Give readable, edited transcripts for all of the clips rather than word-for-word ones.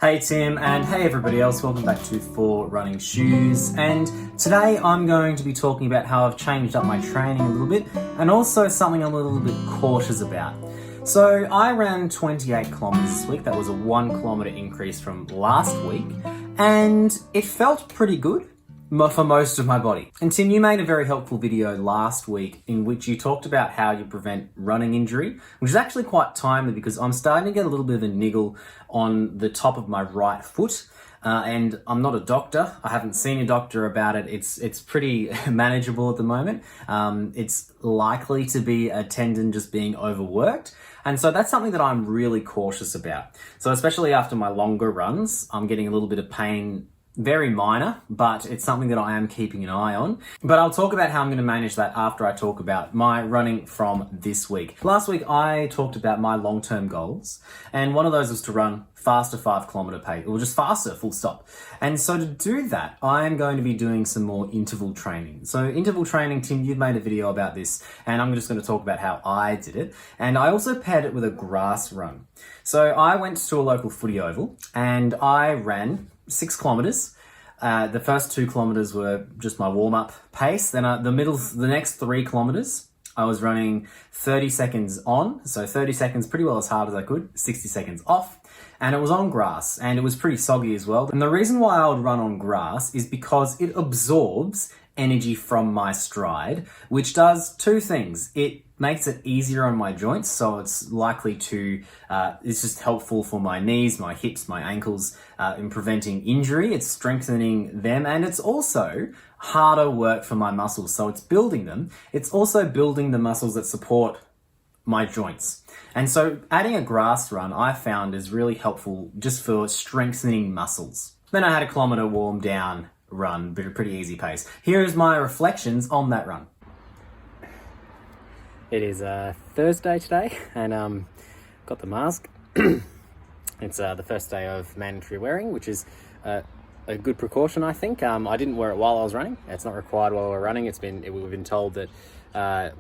Hey Tim, and hey everybody else, welcome back to For Running Shoes. And today I'm going to be talking about how I've changed up my training a little bit, and also something I'm a little bit cautious about. So I ran 28 kilometers this week. That was a 1 kilometer increase from last week, and it felt pretty good for most of my body. And Tim, you made a very helpful video last week in which you talked about how you prevent running injury, which is actually quite timely because I'm starting to get a little bit of a niggle on the top of my right foot. And I'm not a doctor. I haven't seen a doctor about it. It's pretty manageable at the moment. It's likely to be a tendon just being overworked. And so that's something that I'm really cautious about. So especially after my longer runs, I'm getting a little bit of pain. Very minor, but it's something that I am keeping an eye on. But I'll talk about how I'm going to manage that after I talk about my running from this week. Last week, I talked about my long-term goals, and one of those was to run faster 5 kilometer pace, or just faster, full stop. And so to do that, I am going to be doing some more interval training. So interval training, Tim, you've made a video about this, and I'm just going to talk about how I did it. And I also paired it with a grass run. So I went to a local footy oval, and I ran 6 kilometers. The first 2 kilometers were just my warm-up pace. Then the next 3 kilometers, I was running 30 seconds on. So 30 seconds pretty well as hard as I could, 60 seconds off. And it was on grass, and it was pretty soggy as well. And the reason why I would run on grass is because it absorbs energy from my stride, which does 2 things. It makes it easier on my joints, so it's likely to, it's just helpful for my knees, my hips, my ankles, in preventing injury. It's strengthening them, and it's also harder work for my muscles, so it's building them. It's also building the muscles that support my joints. And so adding a grass run, I found, is really helpful just for strengthening muscles. Then I had a kilometer warm down run, but a pretty easy pace. Here is my reflections on that run. It is Thursday today, and got the mask. It's the first day of mandatory wearing, which is a good precaution, I think. I didn't wear it while I was running. It's not required while we're running. We've been told that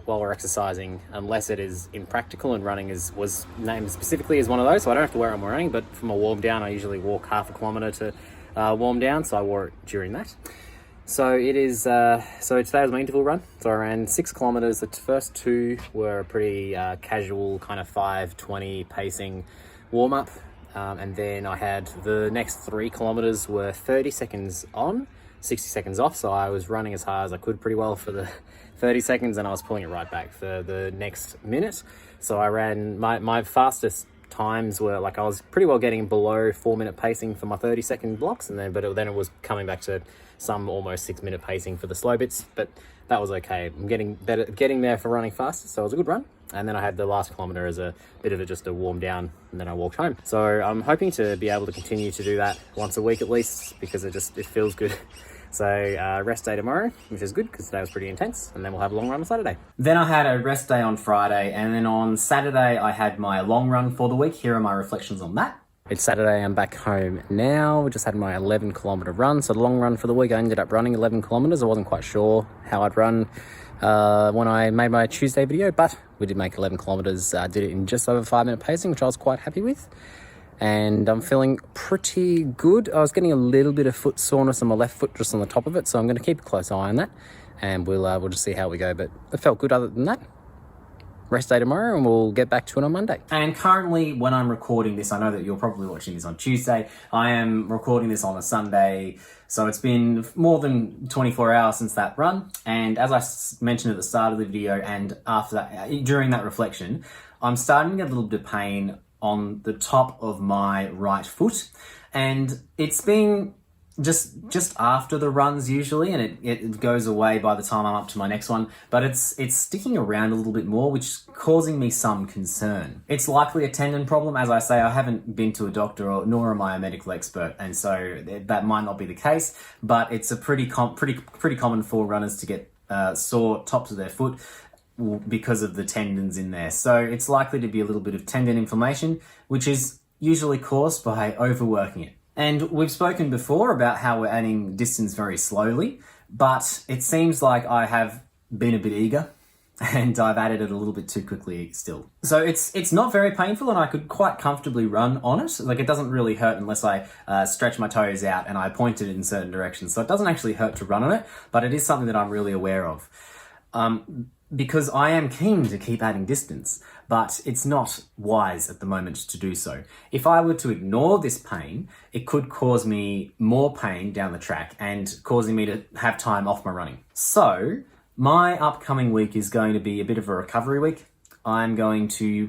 while we're exercising, unless it is impractical, and running was named specifically as one of those, so I don't have to wear it when we're running. But from a warm down, I usually walk half a kilometer to warm down, so I wore it during that. So it is, so today was my interval run. So I ran 6 kilometers. The first 2 were a pretty casual kind of 5:20 pacing warm up. And then I had the next 3 kilometers were 30 seconds on, 60 seconds off. So I was running as hard as I could pretty well for the 30 seconds, and I was pulling it right back for the next minute. So I ran, my fastest times were, like, I was pretty well getting below 4-minute pacing for my 30-second blocks, and then it was coming back to some almost 6-minute pacing for the slow bits, but that was okay. I'm getting there for running faster, so it was a good run. And then I had the last kilometer as a bit of just a warm down, and then I walked home. So I'm hoping to be able to continue to do that once a week at least, because it feels good. So rest day tomorrow, which is good because today was pretty intense, and then we'll have a long run on Saturday. Then I had a rest day on Friday, and then on Saturday I had my long run for the week. Here are my reflections on that. It's Saturday, I'm back home now. We just had my 11 kilometer run. So the long run for the week, I ended up running 11 kilometers. I wasn't quite sure how I'd run when I made my Tuesday video, but we did make 11 kilometers. I did it in just over 5-minute pacing, which I was quite happy with. And I'm feeling pretty good. I was getting a little bit of foot soreness on my left foot, just on the top of it. So I'm going to keep a close eye on that, and we'll just see how we go. But it felt good other than that. Rest day tomorrow, and we'll get back to it on Monday. And currently, when I'm recording this, I know that you're probably watching this on Tuesday. I am recording this on a Sunday, so it's been more than 24 hours since that run. And as I mentioned at the start of the video, and after that, during that reflection, I'm starting to get a little bit of pain on the top of my right foot, and it's been just after the runs usually, and it goes away by the time I'm up to my next one, but it's sticking around a little bit more, which is causing me some concern. It's likely a tendon problem. As I say, I haven't been to a doctor, nor am I a medical expert, and so that might not be the case, but it's a pretty common for runners to get sore tops of their foot because of the tendons in there. So it's likely to be a little bit of tendon inflammation, which is usually caused by overworking it. And we've spoken before about how we're adding distance very slowly, but it seems like I have been a bit eager and I've added it a little bit too quickly still. So it's not very painful, and I could quite comfortably run on it. Like, it doesn't really hurt unless I stretch my toes out and I point it in certain directions. So it doesn't actually hurt to run on it, but it is something that I'm really aware of. Because I am keen to keep adding distance, but it's not wise at the moment to do so. If I were to ignore this pain, it could cause me more pain down the track and causing me to have time off my running. So my upcoming week is going to be a bit of a recovery week. I'm going to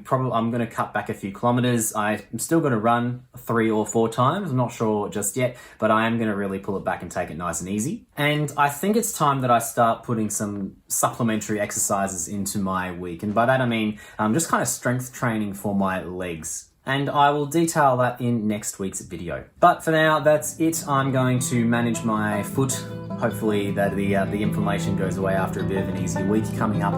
cut back a few kilometers. I'm still going to run 3 or 4 times. I'm not sure just yet, but I am going to really pull it back and take it nice and easy. And I think it's time that I start putting some supplementary exercises into my week. And by that I mean just kind of strength training for my legs. And I will detail that in next week's video. But for now, that's it. I'm going to manage my foot. Hopefully that the inflammation goes away after a bit of an easy week coming up.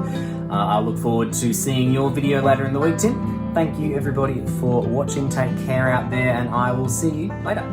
I look forward to seeing your video later in the week, Tim. Thank you everybody for watching. Take care out there, and I will see you later.